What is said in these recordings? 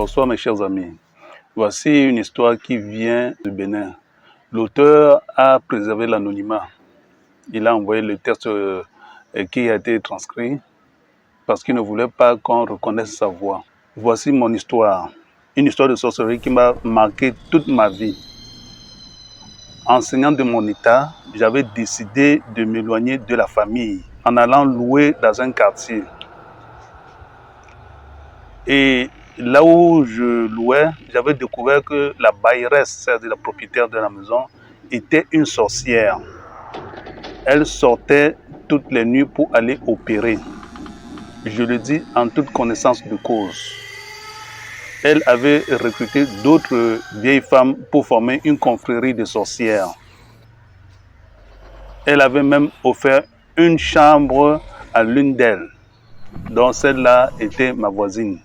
Bonsoir mes chers amis. Voici une histoire qui vient du Bénin. L'auteur a préservé l'anonymat. Il a envoyé le texte qui a été transcrit parce qu'il ne voulait pas qu'on reconnaisse sa voix. Voici mon histoire. Une histoire de sorcellerie qui m'a marqué toute ma vie. Enseignant de mon état, j'avais décidé de m'éloigner de la famille en allant louer dans un quartier. Et là où je louais, j'avais découvert que la bailleresse, c'est-à-dire la propriétaire de la maison, était une sorcière. Elle sortait toutes les nuits pour aller opérer. Je le dis en toute connaissance de cause. Elle avait recruté d'autres vieilles femmes pour former une confrérie de sorcières. Elle avait même offert une chambre à l'une d'elles, dont celle-là était ma voisine.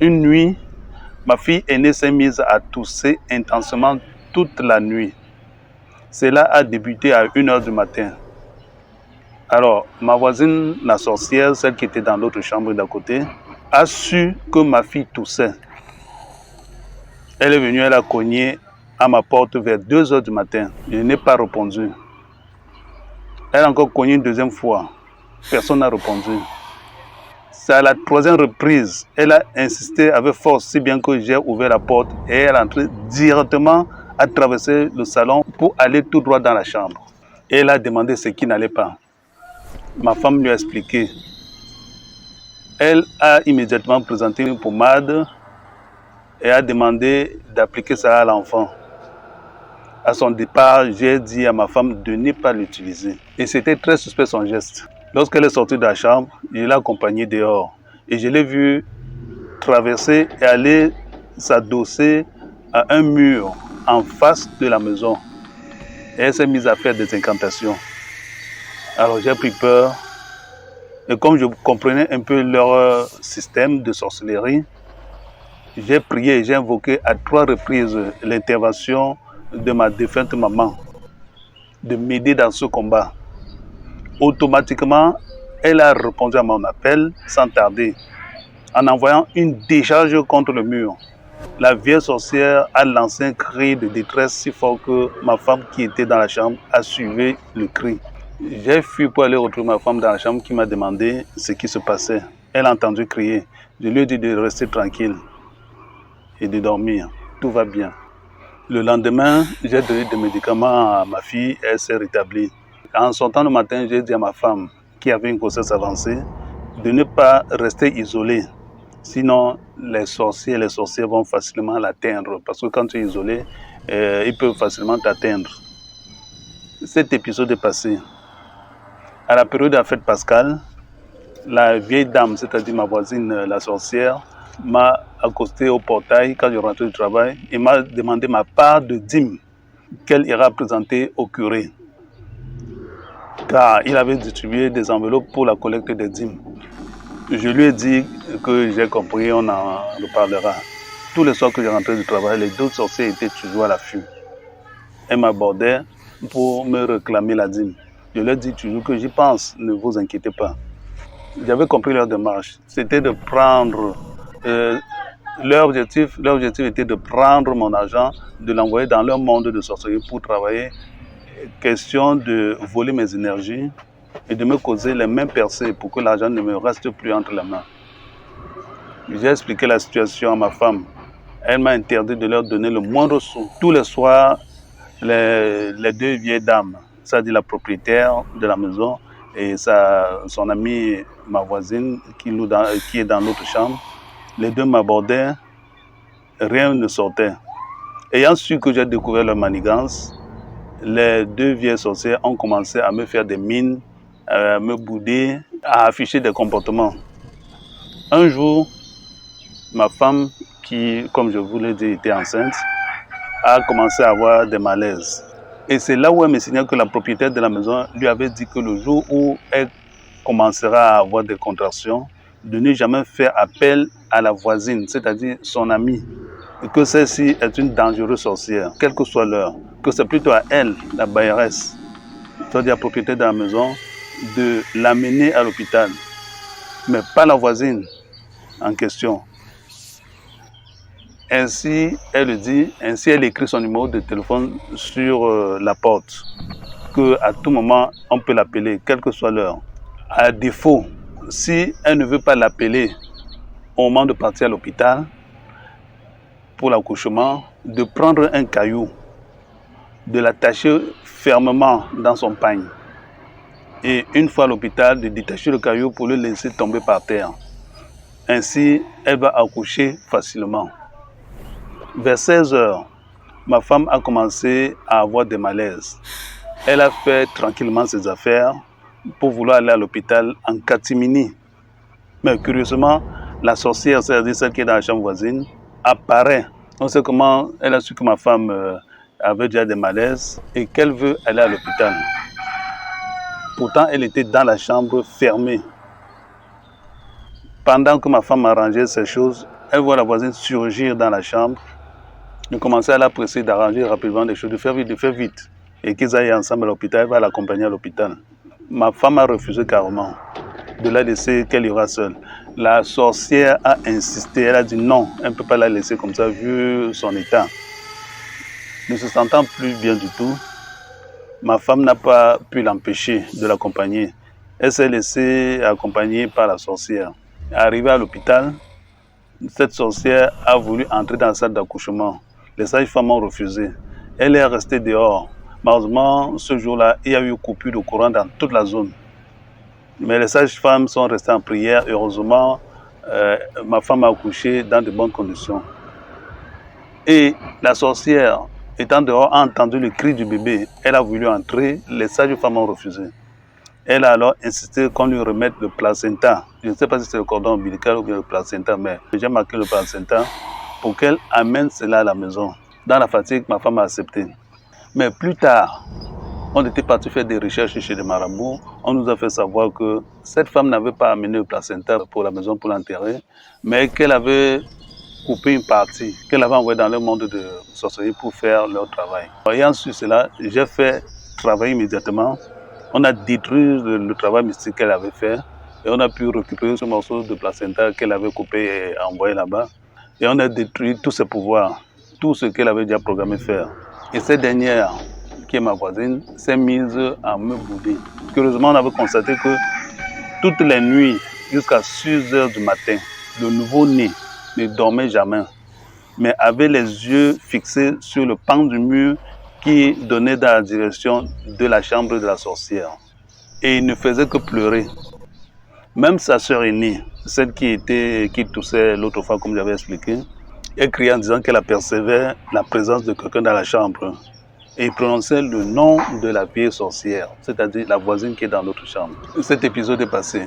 Une nuit, ma fille aînée s'est mise à tousser intensément toute la nuit. Cela a débuté à 1 h du matin. Alors, ma voisine, la sorcière, celle qui était dans l'autre chambre d'à côté, a su que ma fille toussait. Elle est venue, elle a cogné à ma porte vers 2 h du matin. Je n'ai pas répondu. Elle a encore cogné une deuxième fois. Personne n'a répondu. C'est à la 3e reprise, elle a insisté avec force, si bien que j'ai ouvert la porte et elle est entrée directement à traverser le salon pour aller tout droit dans la chambre. Et elle a demandé ce qui n'allait pas. Ma femme lui a expliqué. Elle a immédiatement présenté une pommade et a demandé d'appliquer ça à l'enfant. À son départ, j'ai dit à ma femme de ne pas l'utiliser. Et c'était très suspect son geste. Lorsqu'elle est sortie de la chambre, je l'ai accompagnée dehors. Et je l'ai vue traverser et aller s'adosser à un mur en face de la maison. Et elle s'est mise à faire des incantations. Alors j'ai pris peur. Et comme je comprenais un peu leur système de sorcellerie, j'ai prié et j'ai invoqué à 3 reprises l'intervention de ma défunte maman, de m'aider dans ce combat. Automatiquement, elle a répondu à mon appel sans tarder, en envoyant une décharge contre le mur. La vieille sorcière a lancé un cri de détresse si fort que ma femme qui était dans la chambre a suivi le cri. J'ai fui pour aller retrouver ma femme dans la chambre qui m'a demandé ce qui se passait. Elle a entendu crier. Je lui ai dit de rester tranquille et de dormir. Tout va bien. Le lendemain, j'ai donné des médicaments à ma fille et elle s'est rétablie. En sortant le matin, j'ai dit à ma femme, qui avait une grossesse avancée, de ne pas rester isolée. Sinon, les sorciers et les sorcières vont facilement l'atteindre. Parce que quand tu es isolé, ils peuvent facilement t'atteindre. Cet épisode est passé. À la période de la fête pascale, la vieille dame, c'est-à-dire ma voisine, la sorcière, m'a accosté au portail quand je rentrais du travail et m'a demandé ma part de dîme qu'elle ira présenter au curé. Car il avait distribué des enveloppes pour la collecte des dîmes. Je lui ai dit que j'ai compris, on en reparlera. Tous les soirs que je rentrais du travail, les 2 sorciers étaient toujours à l'affût. Elles m'abordaient pour me réclamer la dîme. Je leur dis toujours que j'y pense, ne vous inquiétez pas. J'avais compris leur démarche. C'était de prendre... leur objectif était de prendre mon argent, de l'envoyer dans leur monde de sorcellerie pour travailler. Question de voler mes énergies et de me causer les mêmes percées pour que l'argent ne me reste plus entre les mains. J'ai expliqué la situation à ma femme. Elle m'a interdit de leur donner le moindre sou. Tous les soirs, les 2 vieilles dames, c'est-à-dire la propriétaire de la maison et son amie, ma voisine, qui est dans l'autre chambre, les 2 m'abordaient, rien ne sortait. Ayant su que j'ai découvert leur manigance, les 2 vieilles sorcières ont commencé à me faire des mines, à me bouder, à afficher des comportements. Un jour, ma femme, qui, comme je vous l'ai dit, était enceinte, a commencé à avoir des malaises. Et c'est là où elle me signale que la propriétaire de la maison lui avait dit que le jour où elle commencera à avoir des contractions, de ne jamais faire appel à la voisine, c'est-à-dire son amie, et que celle-ci est une dangereuse sorcière, quelle que soit l'heure, que c'est plutôt à elle, la bailleresse, c'est-à-dire la propriétaire de la maison, de l'amener à l'hôpital, mais pas la voisine en question. Ainsi, elle dit, ainsi elle écrit son numéro de téléphone sur la porte, qu'à tout moment, on peut l'appeler, quelle que soit l'heure. À défaut, si elle ne veut pas l'appeler au moment de partir à l'hôpital pour l'accouchement, de prendre un caillou, de l'attacher fermement dans son pagne. Et une fois à l'hôpital, de détacher le caillou pour le laisser tomber par terre. Ainsi, elle va accoucher facilement. Vers 16 heures, ma femme a commencé à avoir des malaises. Elle a fait tranquillement ses affaires pour vouloir aller à l'hôpital en catimini. Mais curieusement, la sorcière, c'est-à-dire celle qui est dans la chambre voisine, apparaît. On sait comment elle a su que ma femme avait déjà des malaises et qu'elle veut aller à l'hôpital. Pourtant, elle était dans la chambre fermée. Pendant que ma femme arrangeait ces choses, elle voit la voisine surgir dans la chambre. Elle commençait à la presser d'arranger rapidement des choses, de faire vite. Et qu'ils aillent ensemble à l'hôpital, elle va l'accompagner à l'hôpital. Ma femme a refusé carrément de la laisser, qu'elle ira seule. La sorcière a insisté, elle a dit non, elle ne peut pas la laisser comme ça vu son état. Ne se sentant plus bien du tout, ma femme n'a pas pu l'empêcher de l'accompagner. Elle s'est laissée accompagner par la sorcière. Arrivée à l'hôpital, cette sorcière a voulu entrer dans la salle d'accouchement. Les sages-femmes ont refusé. Elle est restée dehors. Malheureusement, ce jour-là, il y a eu coupure de courant dans toute la zone. Mais les sages-femmes sont restées en prière. Heureusement, ma femme a accouché dans de bonnes conditions. Et la sorcière, étant dehors, a entendu le cri du bébé. Elle a voulu entrer. Les sages-femmes ont refusé. Elle a alors insisté qu'on lui remette le placenta. Je ne sais pas si c'est le cordon ombilical ou bien le placenta, mais j'ai marqué le placenta pour qu'elle amène cela à la maison. Dans la fatigue, ma femme a accepté. Mais plus tard, on était parti faire des recherches chez les marabouts. On nous a fait savoir que cette femme n'avait pas amené le placenta pour la maison pour l'enterrer, mais qu'elle avait coupé une partie, qu'elle avait envoyée dans le monde de sorcellerie pour faire leur travail. Ayant su cela, j'ai fait travailler immédiatement. On a détruit le travail mystique qu'elle avait fait et on a pu récupérer ce morceau de placenta qu'elle avait coupé et envoyé là-bas. Et on a détruit tous ses pouvoirs, tout ce qu'elle avait déjà programmé faire. Et cette dernière, qui est ma voisine, s'est mise à me bouder. Curieusement, on avait constaté que toutes les nuits, jusqu'à 6 heures du matin, le nouveau-né ne dormait jamais, mais avait les yeux fixés sur le pan du mur qui donnait dans la direction de la chambre de la sorcière. Et il ne faisait que pleurer. Même sa sœur aînée, celle qui toussait l'autre fois, comme j'avais expliqué, elle criait en disant qu'elle apercevait la présence de quelqu'un dans la chambre. Et il prononçait le nom de la vieille sorcière, c'est-à-dire la voisine qui est dans l'autre chambre. Cet épisode est passé.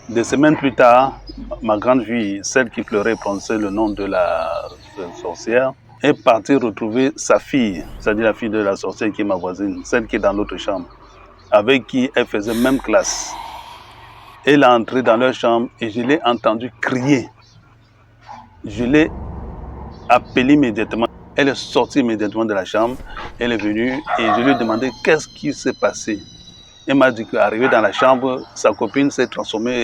Des semaines plus tard, ma grande fille, celle qui pleurait et prononçait le nom de la sorcière, est partie retrouver sa fille, c'est-à-dire la fille de la sorcière qui est ma voisine, celle qui est dans l'autre chambre, avec qui elle faisait même classe. Elle est entrée dans leur chambre et je l'ai entendue crier. Je l'ai appelée immédiatement. Elle est sortie immédiatement de la chambre. Elle est venue et je lui ai demandé qu'est-ce qui s'est passé. Elle m'a dit qu'arrivée dans la chambre, sa copine s'est transformée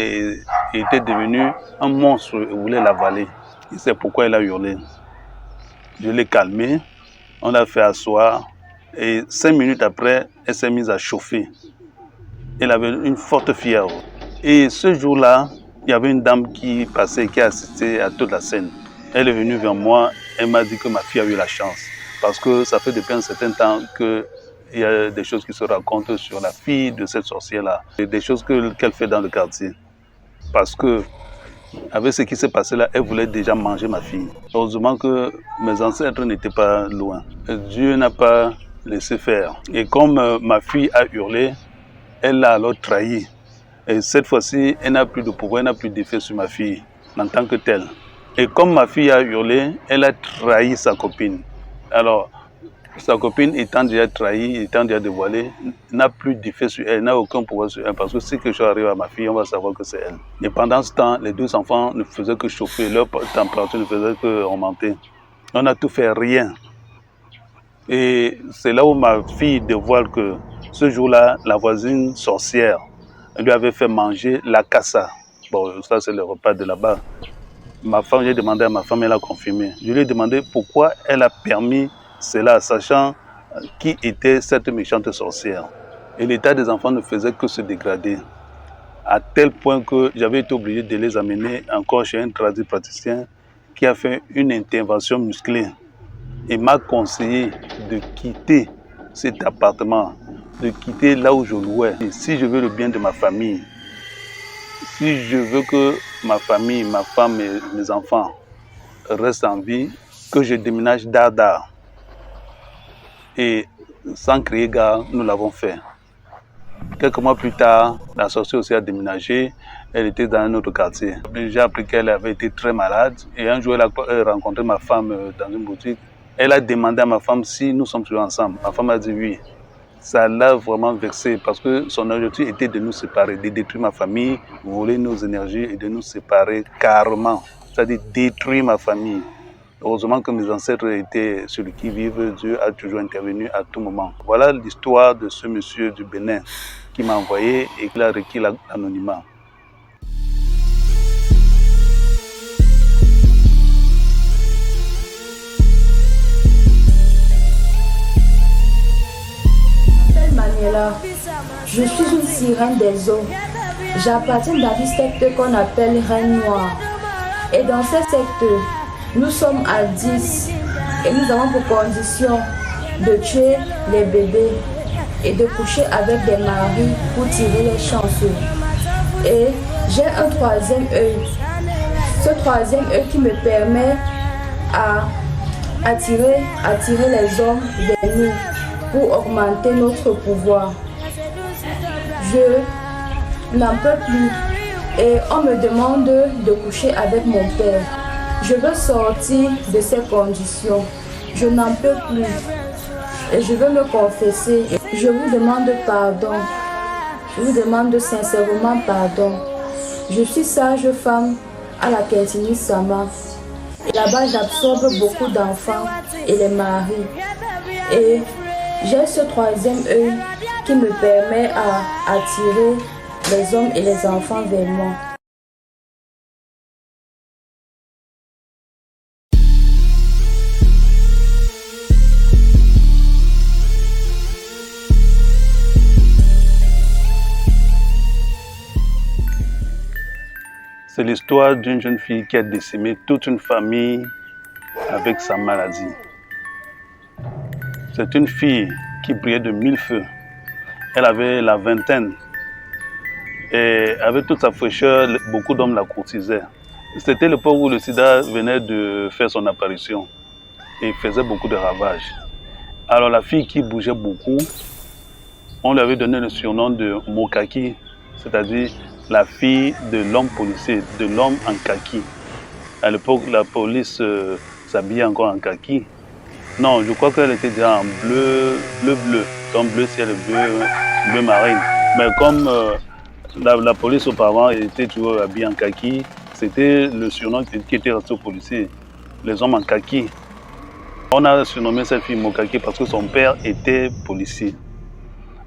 et était devenue un monstre et voulait l'avaler. Et c'est pourquoi elle a hurlé. Je l'ai calmée, on l'a fait asseoir et 5 minutes après, elle s'est mise à chauffer. Elle avait une forte fièvre. Et ce jour-là, il y avait une dame qui passait, qui a assisté à toute la scène. Elle est venue vers moi, elle m'a dit que ma fille a eu la chance. Parce que ça fait depuis un certain temps qu'il y a des choses qui se racontent sur la fille de cette sorcière-là. Des choses qu'elle fait dans le quartier. Parce que, avec ce qui s'est passé là, elle voulait déjà manger ma fille. Heureusement que mes ancêtres n'étaient pas loin. Dieu n'a pas laissé faire. Et comme ma fille a hurlé, elle l'a alors trahi. Et cette fois-ci, elle n'a plus de pouvoir, elle n'a plus d'effet sur ma fille en tant que telle. Et comme ma fille a hurlé, elle a trahi sa copine. Alors, sa copine étant déjà trahie, étant déjà dévoilée, n'a plus d'effet sur elle, n'a aucun pouvoir sur elle. Parce que si quelque chose arrive à ma fille, on va savoir que c'est elle. Et pendant ce temps, les 2 enfants ne faisaient que chauffer, leur température ne faisait que augmenter. On n'a tout fait, rien. Et c'est là où ma fille dévoile que ce jour-là, la voisine sorcière lui avait fait manger la cassa. Bon, ça c'est le repas de là-bas. Ma femme, j'ai demandé à ma femme, elle a confirmé. Je lui ai demandé pourquoi elle a permis cela, sachant qui était cette méchante sorcière. Et l'état des enfants ne faisait que se dégrader, à tel point que j'avais été obligé de les amener encore chez un tradipraticien qui a fait une intervention musclée et m'a conseillé de quitter cet appartement, de quitter là où je louais. Et si je veux le bien de ma famille, si je veux que ma famille, ma femme et mes enfants restent en vie, que je déménage d'art. Et sans crier gare, nous l'avons fait. Quelques mois plus tard, la sorcière aussi a déménagé. Elle était dans un autre quartier. J'ai appris qu'elle avait été très malade. Et un jour, elle a rencontré ma femme dans une boutique. Elle a demandé à ma femme si nous sommes toujours ensemble. Ma femme a dit oui. Ça l'a vraiment vexée parce que son objectif était de nous séparer, de détruire ma famille, voler nos énergies et de nous séparer carrément. C'est-à-dire détruire ma famille. Heureusement que mes ancêtres étaient sur le qui-vive, Dieu a toujours intervenu à tout moment. Voilà l'histoire de ce monsieur du Bénin qui m'a envoyé et qui a requis l'anonymat. Je suis une sirène des eaux. J'appartiens dans une secte qu'on appelle Reine Noire. Et dans cette secte, nous sommes à 10 et nous avons pour condition de tuer les bébés et de coucher avec des maris pour tirer les chanceux. Et j'ai un troisième œil. Ce troisième œil qui me permet à attirer les hommes vers nous pour augmenter notre pouvoir. Je n'en peux plus et on me demande de coucher avec mon père. Je veux sortir de ces conditions. Je n'en peux plus et je veux me confesser. Je vous demande pardon. Je vous demande sincèrement pardon. Je suis sage femme à la Kentini Sama. Et là-bas, j'absorbe beaucoup d'enfants et les maris. Et j'ai ce troisième œil qui me permet à attirer les hommes et les enfants vers moi. C'est l'histoire d'une jeune fille qui a décimé toute une famille avec sa maladie. C'est une fille qui brillait de mille feux. Elle avait la vingtaine et avec toute sa fraîcheur, beaucoup d'hommes la courtisaient. C'était l'époque où le sida venait de faire son apparition et faisait beaucoup de ravages. Alors la fille qui bougeait beaucoup, on lui avait donné le surnom de Mokaki, c'est-à-dire la fille de l'homme policier, de l'homme en kaki. À l'époque, la police s'habillait encore en kaki. Non, je crois qu'elle était déjà en bleu. Donc bleu ciel et bleu marine. Mais comme la police auparavant était toujours habillée en kaki, c'était le surnom qui était resté aux policiers, les hommes en kaki. On a surnommé cette fille Mokaki parce que son père était policier.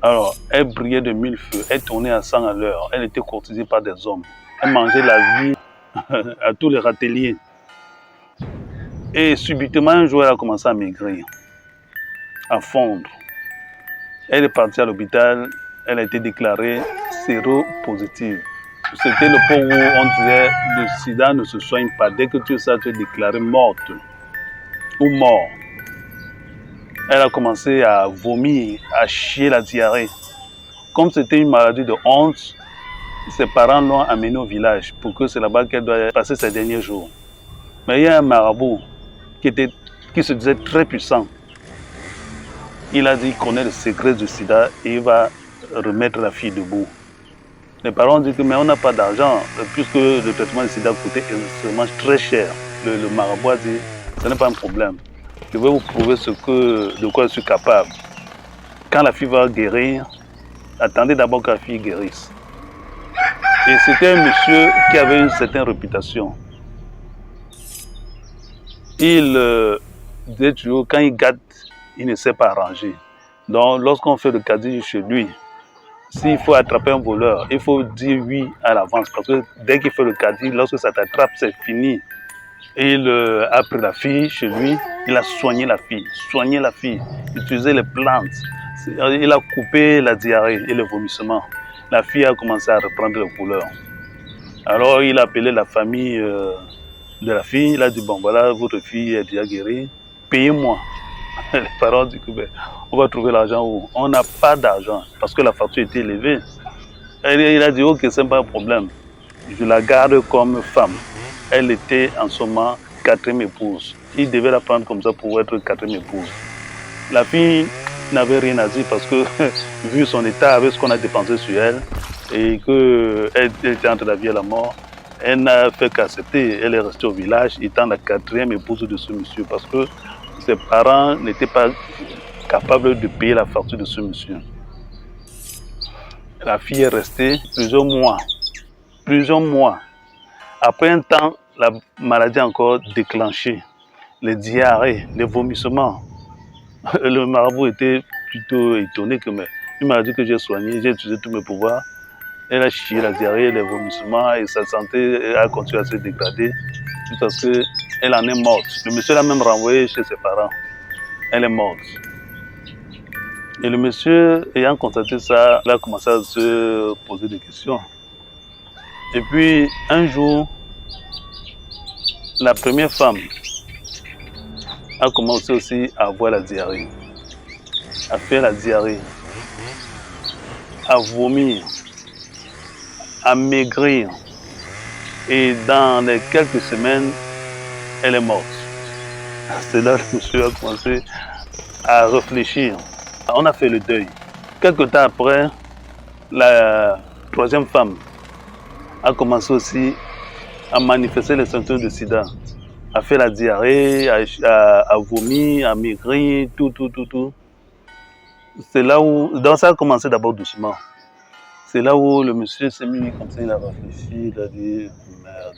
Alors, elle brillait de mille feux, elle tournait à 100 à l'heure, elle était courtisée par des hommes. Elle mangeait la vie à tous les râteliers. Et subitement, un jour, elle a commencé à maigrir, à fondre. Elle est partie à l'hôpital, elle a été déclarée séropositive. C'était le point où on disait le sida ne se soigne pas. Dès que tu es ça, tu es déclarée morte ou mort. Elle a commencé à vomir, à chier la diarrhée. Comme c'était une maladie de honte, ses parents l'ont amenée au village pour que c'est là-bas qu'elle doit passer ses derniers jours. Mais il y a un marabout qui se disait très puissant. Il a dit qu'il connaît le secret du sida et il va remettre la fille debout. Les parents ont dit que mais on n'a pas d'argent puisque le traitement du sida coûtait extrêmement très cher. Le marabout a dit ce n'est pas un problème. Je vais vous prouver de quoi je suis capable. Quand la fille va guérir, attendez d'abord que la fille guérisse. Et c'était un monsieur qui avait une certaine réputation. Il disait toujours, quand il gâte, il ne sait pas arranger. Donc, lorsqu'on fait le caddie chez lui, s'il faut attraper un voleur, il faut dire oui à l'avance. Parce que dès qu'il fait le caddie, lorsque ça t'attrape, c'est fini. Il a pris la fille chez lui, il a soigné la fille, utilisé les plantes. Il a coupé la diarrhée et le vomissement. La fille a commencé à reprendre les couleurs. Alors il a appelé la famille de la fille, il a dit bon voilà, votre fille est déjà guérie, payez-moi. Les parents ont dit que ben, on va trouver l'argent où? On n'a pas d'argent parce que la facture était élevée. Et il a dit ok, c'est pas un problème, je la garde comme femme. Elle était en ce moment 4e épouse. Il devait la prendre comme ça pour être 4e épouse. La fille n'avait rien à dire parce que vu son état, avec ce qu'on a dépensé sur elle et qu'elle était entre la vie et la mort, elle n'a fait qu'accepter. Elle est restée au village étant la 4e épouse de ce monsieur parce que ses parents n'étaient pas capables de payer la facture de ce monsieur. La fille est restée plusieurs mois. Après un temps, la maladie a encore déclenché. Les diarrhées, les vomissements. Le marabout était plutôt étonné que mais une maladie que j'ai soignée, j'ai utilisé tous mes pouvoirs. Elle a chié la diarrhée, les vomissements et sa santé a continué à se dégrader jusqu'à ce qu'elle en est morte. Le monsieur l'a même renvoyée chez ses parents. Elle est morte. Et le monsieur, ayant constaté ça, il a commencé à se poser des questions. Et puis, un jour, la première femme a commencé aussi à avoir la diarrhée, à faire la diarrhée, à vomir, à maigrir. Et dans les quelques semaines, elle est morte. C'est là que le monsieur a commencé à réfléchir. On a fait le deuil. Quelque temps après, la 3e femme a commencé aussi à manifester les symptômes de sida, à faire la diarrhée, à vomir, à maigrir, tout. C'est là où, donc ça a commencé d'abord doucement. C'est là où le monsieur s'est mis comme ça, il a réfléchi, il a dit merde,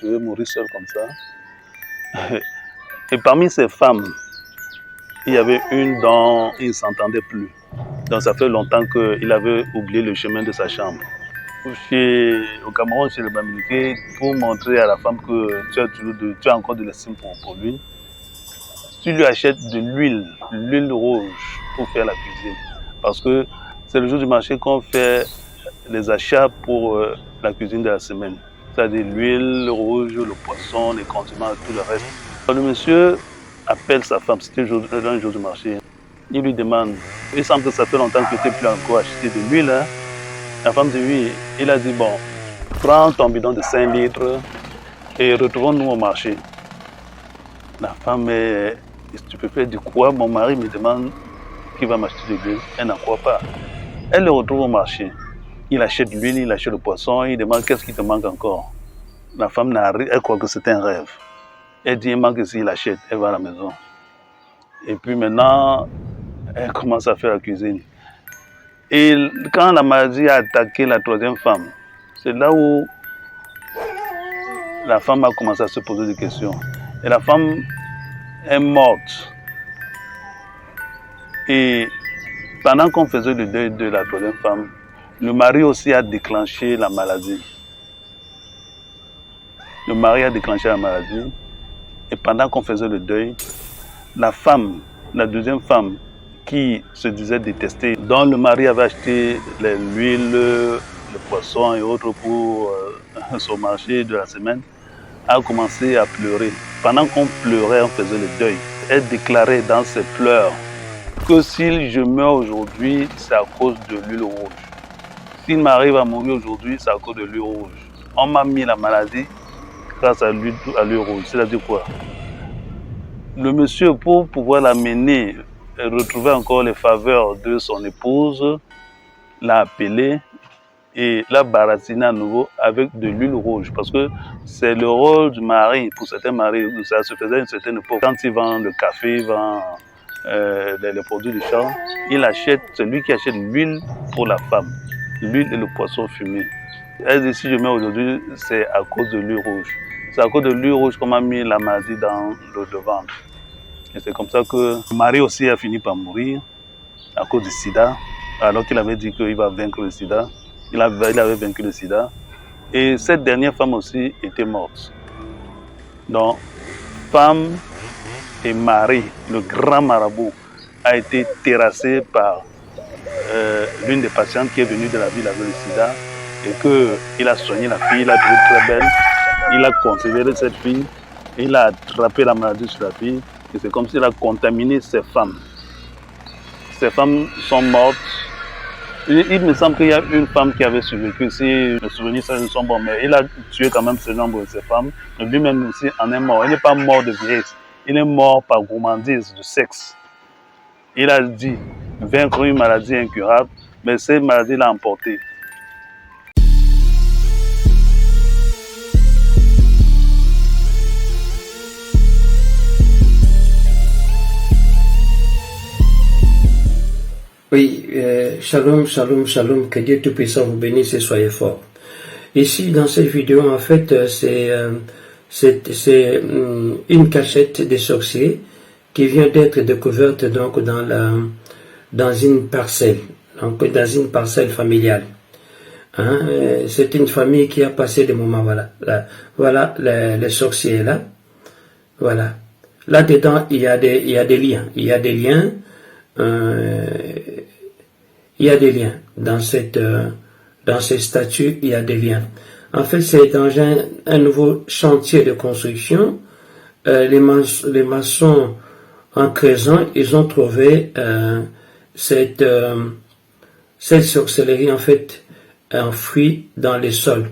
je vais mourir seul comme ça. Et parmi ces femmes, il y avait une dont il ne s'entendait plus. Donc ça fait longtemps qu'il avait oublié le chemin de sa chambre. Au Cameroun, chez les Bamileke, pour montrer à la femme que tu as encore de l'estime pour lui, tu lui achètes de l'huile rouge pour faire la cuisine. Parce que c'est le jour du marché qu'on fait les achats pour la cuisine de la semaine. C'est-à-dire l'huile rouge, le poisson, les condiments, tout le reste. Le monsieur appelle sa femme, c'était un jour du marché. Il lui demande, il semble que ça fait longtemps que tu n'es plus encore acheté de l'huile. Hein? La femme dit oui. Il a dit bon, prends ton bidon de 5 litres et retrouvons-nous au marché. La femme est stupéfaite, du quoi mon mari me demande qu'il va m'acheter de l'huile. Elle n'en croit pas. Elle le retrouve au marché. Il achète l'huile, il achète le poisson, il demande qu'est-ce qui te manque encore. La femme elle croit que c'est un rêve. Elle dit il manque s'il achète, elle va à la maison. Et puis maintenant, elle commence à faire la cuisine. Et quand la maladie a attaqué la 3e femme, c'est là où la femme a commencé à se poser des questions. Et la femme est morte. Et pendant qu'on faisait le deuil de la 3e femme, le mari aussi a déclenché la maladie. Le mari a déclenché la maladie. Et pendant qu'on faisait le deuil, la femme, la 2e femme, qui se disait détester, dont le mari avait acheté l'huile, le poisson et autres pour son marché de la semaine, a commencé à pleurer. Pendant qu'on pleurait, on faisait le deuil. Elle déclarait dans ses pleurs que si je meurs aujourd'hui, c'est à cause de l'huile rouge. S'il m'arrive à mourir aujourd'hui, c'est à cause de l'huile rouge. On m'a mis la maladie grâce à l'huile rouge. C'est-à-dire quoi? Le monsieur, pour pouvoir l'amener, retrouver encore les faveurs de son épouse, l'a appelé et l'a baratiné à nouveau avec de l'huile rouge. Parce que c'est le rôle du mari. Pour certains maris, ça se faisait à une certaine époque. Quand il vend le café, il vend les produits du champ, c'est lui qui achète l'huile pour la femme. L'huile et le poisson fumé. Elle dit si je mets aujourd'hui, c'est à cause de l'huile rouge. C'est à cause de l'huile rouge qu'on m'a mis la maladie dans le ventre. Et c'est comme ça que le mari aussi a fini par mourir à cause du sida, alors qu'il avait dit qu'il va vaincre le sida. Il avait vaincu le sida. Et cette dernière femme aussi était morte. Donc, femme et mari, le grand marabout, a été terrassé par l'une des patientes qui est venue de la ville avec le sida et qu'il a soigné la fille, il l'a trouvée très belle, il a considéré cette fille, il a attrapé la maladie sur la fille et c'est comme s'il a contaminé ces femmes. Ces femmes sont mortes. Il me semble qu'il y a une femme qui avait survécu, si mes souvenirs sont bons, mais il a tué quand même ce nombre de ces femmes. Lui-même aussi en est mort. Il n'est pas mort de vieillesse, il est mort par gourmandise de sexe. Il a dit vaincre une maladie incurable, mais cette maladie l'a emporté. Oui, shalom, shalom, shalom, que Dieu Tout-Puissant vous bénisse et soyez forts. Ici, dans cette vidéo, en fait, c'est une cachette des sorciers qui vient d'être découverte donc dans une parcelle, donc dans une parcelle familiale. Hein, c'est une famille qui a passé des moments, voilà les sorciers là, voilà. Là-dedans, il y a des liens, il y a des liens dans ces statues, il y a des liens. En fait, c'est dans un nouveau chantier de construction. Les maçons, en creusant, ils ont trouvé cette sorcellerie en fait enfouie dans les sols.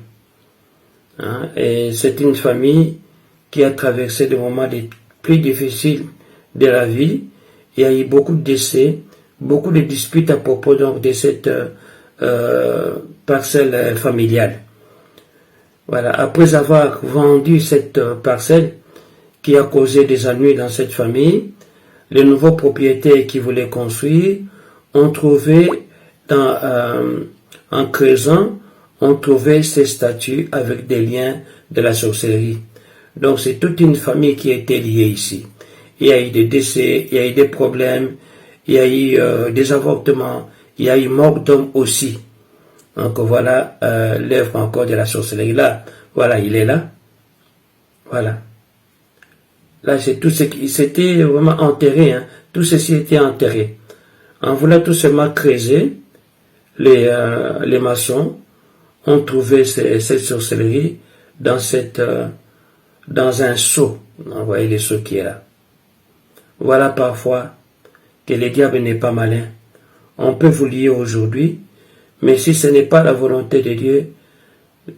Hein? Et c'est une famille qui a traversé des moments les plus difficiles de la vie. Il y a eu beaucoup de décès, beaucoup de disputes à propos donc de cette parcelle familiale. Voilà. Après avoir vendu cette parcelle qui a causé des ennuis dans cette famille, les nouveaux propriétaires qui voulaient construire ont trouvé en creusant, ont trouvé ces statues avec des liens de la sorcellerie. Donc c'est toute une famille qui a été liée ici. Il y a eu des décès, il y a eu des problèmes, il y a eu des avortements, il y a eu mort d'hommes aussi. Donc voilà l'œuvre encore de la sorcellerie. Là, voilà, il est là. Voilà. Là, c'est tout ce qui c'était vraiment enterré. Hein. Tout ceci était enterré. En voulant tout seulement creuser, les maçons ont trouvé cette sorcellerie dans un seau. Vous voyez le seau qui est là. Voilà parfois que le diable n'est pas malin. On peut vous lier aujourd'hui, mais si ce n'est pas la volonté de Dieu,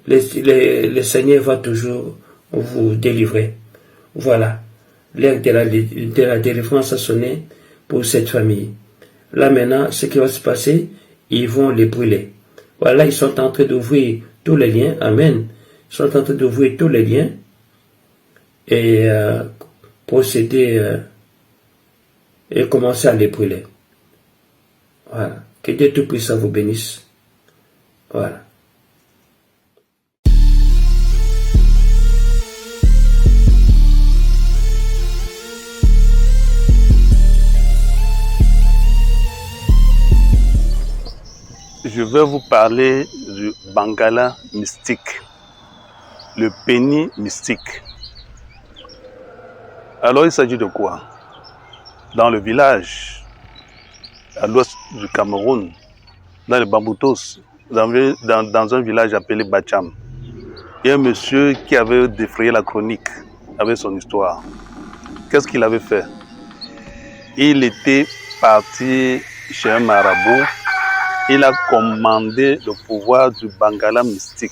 le Seigneur va toujours vous délivrer. Voilà. L'heure de la délivrance a sonné pour cette famille. Là maintenant, ce qui va se passer, ils vont les brûler. Voilà, ils sont en train d'ouvrir tous les liens. Amen. Ils sont en train d'ouvrir tous les liens et procéder et commencer à les brûler. Voilà. Que Dieu Tout-Puissant vous bénisse. Voilà. Je vais vous parler du Bangala mystique, le Péni mystique. Alors il s'agit de quoi? Dans le village, à l'ouest du Cameroun, dans les Bamboutos, dans un village appelé Bacham, il y a un monsieur qui avait défrayé la chronique avec son histoire. Qu'est-ce qu'il avait fait? Il était parti chez un marabout. Il a commandé le pouvoir du Bangala mystique.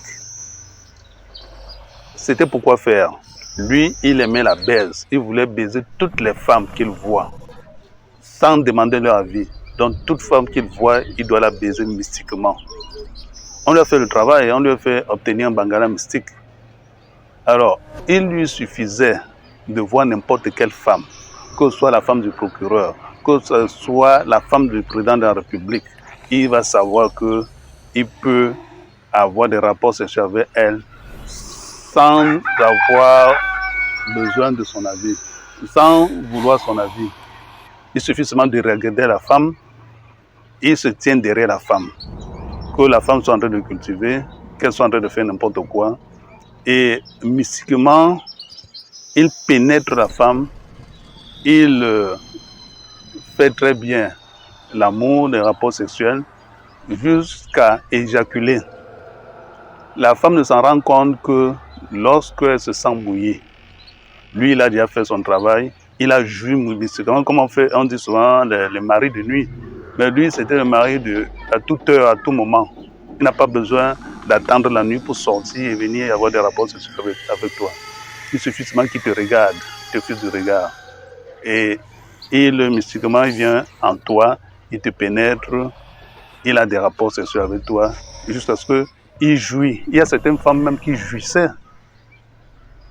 C'était pour quoi faire? Lui, il aimait la baise. Il voulait baiser toutes les femmes qu'il voit, sans demander leur avis. Donc, toute femme qu'il voit, il doit la baiser mystiquement. On lui a fait le travail, on lui a fait obtenir un Bangala mystique. Alors, il lui suffisait de voir n'importe quelle femme, que ce soit la femme du procureur, que ce soit la femme du président de la République. Il va savoir qu'il peut avoir des rapports sexuels avec elle sans avoir besoin de son avis, sans vouloir son avis. Il suffit seulement de regarder la femme, il se tient derrière la femme. Que la femme soit en train de cultiver, qu'elle soit en train de faire n'importe quoi. Et mystiquement, il pénètre la femme, il fait très bien l'amour, les rapports sexuels, jusqu'à éjaculer. La femme ne s'en rend compte que lorsqu'elle se sent mouillée. Lui, il a déjà fait son travail, il a joui mystiquement, comme on dit souvent le mari de nuit. Mais lui, c'était le mari à toute heure, à tout moment. Il n'a pas besoin d'attendre la nuit pour sortir et venir avoir des rapports sexuels avec toi. Il suffit seulement qu'il te regarde, te fixe du regard. Et mystiquement, il vient en toi, il te pénètre, il a des rapports sexuels avec toi, jusqu'à ce qu'il jouit. Il y a certaines femmes même qui jouissaient.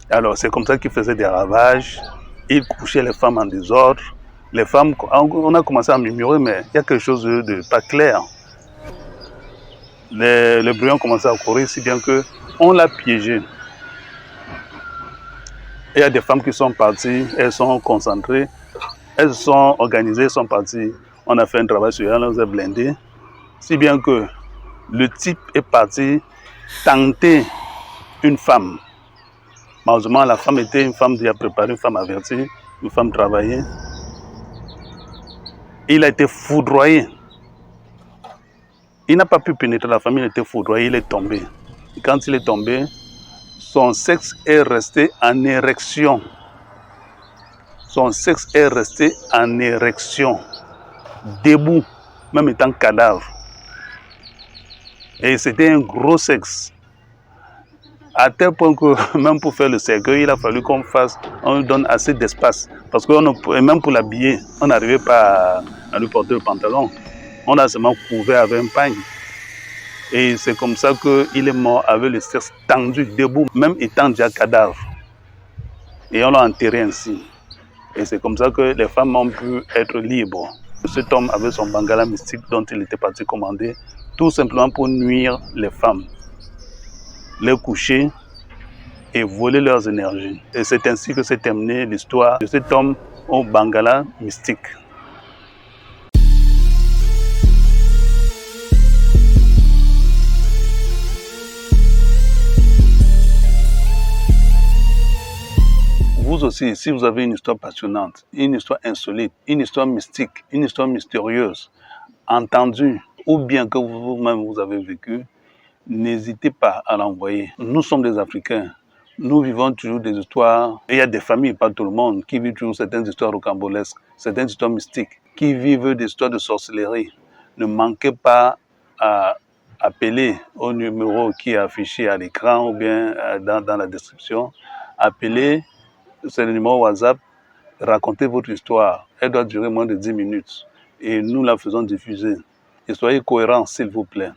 Alors, c'est comme ça qu'il faisait des ravages. Il couchait les femmes en désordre. Les femmes, on a commencé à murmurer, mais il y a quelque chose de pas clair. Les bruits ont commencé à courir, si bien qu'on l'a piégé. Il y a des femmes qui sont parties, elles sont concentrées, elles sont organisées, elles sont parties. On a fait un travail sur elles, on les a blindées. Si bien que le type est parti tenter une femme. Malheureusement, la femme était une femme déjà préparée, une femme avertie, une femme travaillée. Il a été foudroyé. Il n'a pas pu pénétrer la femme, il a été foudroyé, il est tombé. Et quand il est tombé, son sexe est resté en érection. Son sexe est resté en érection, debout, même étant cadavre. Et c'était un gros sexe. À tel point que même pour faire le cercueil, il a fallu on lui donne assez d'espace. Parce que même pour l'habiller, on n'arrivait pas à lui porter le pantalon. On a seulement couvert avec un pagne. Et c'est comme ça qu'il est mort avec le sexe tendu, debout, même étant déjà cadavre. Et on l'a enterré ainsi. Et c'est comme ça que les femmes ont pu être libres. Cet homme avait son bangala mystique dont il était parti commander, tout simplement pour nuire les femmes, les coucher et voler leurs énergies. Et c'est ainsi que s'est terminée l'histoire de cet homme au bangala mystique. Vous aussi, si vous avez une histoire passionnante, une histoire insolite, une histoire mystique, une histoire mystérieuse, entendue, ou bien que vous-même vous avez vécu, n'hésitez pas à l'envoyer. Nous sommes des Africains. Nous vivons toujours des histoires. Il y a des familles, pas tout le monde, qui vivent toujours certaines histoires rocambolesques, certaines histoires mystiques, qui vivent des histoires de sorcellerie. Ne manquez pas à appeler au numéro qui est affiché à l'écran ou bien dans la description. Appelez, c'est le numéro WhatsApp. Racontez votre histoire. Elle doit durer moins de 10 minutes. Et nous la faisons diffuser. Et soyez cohérents, s'il vous plaît.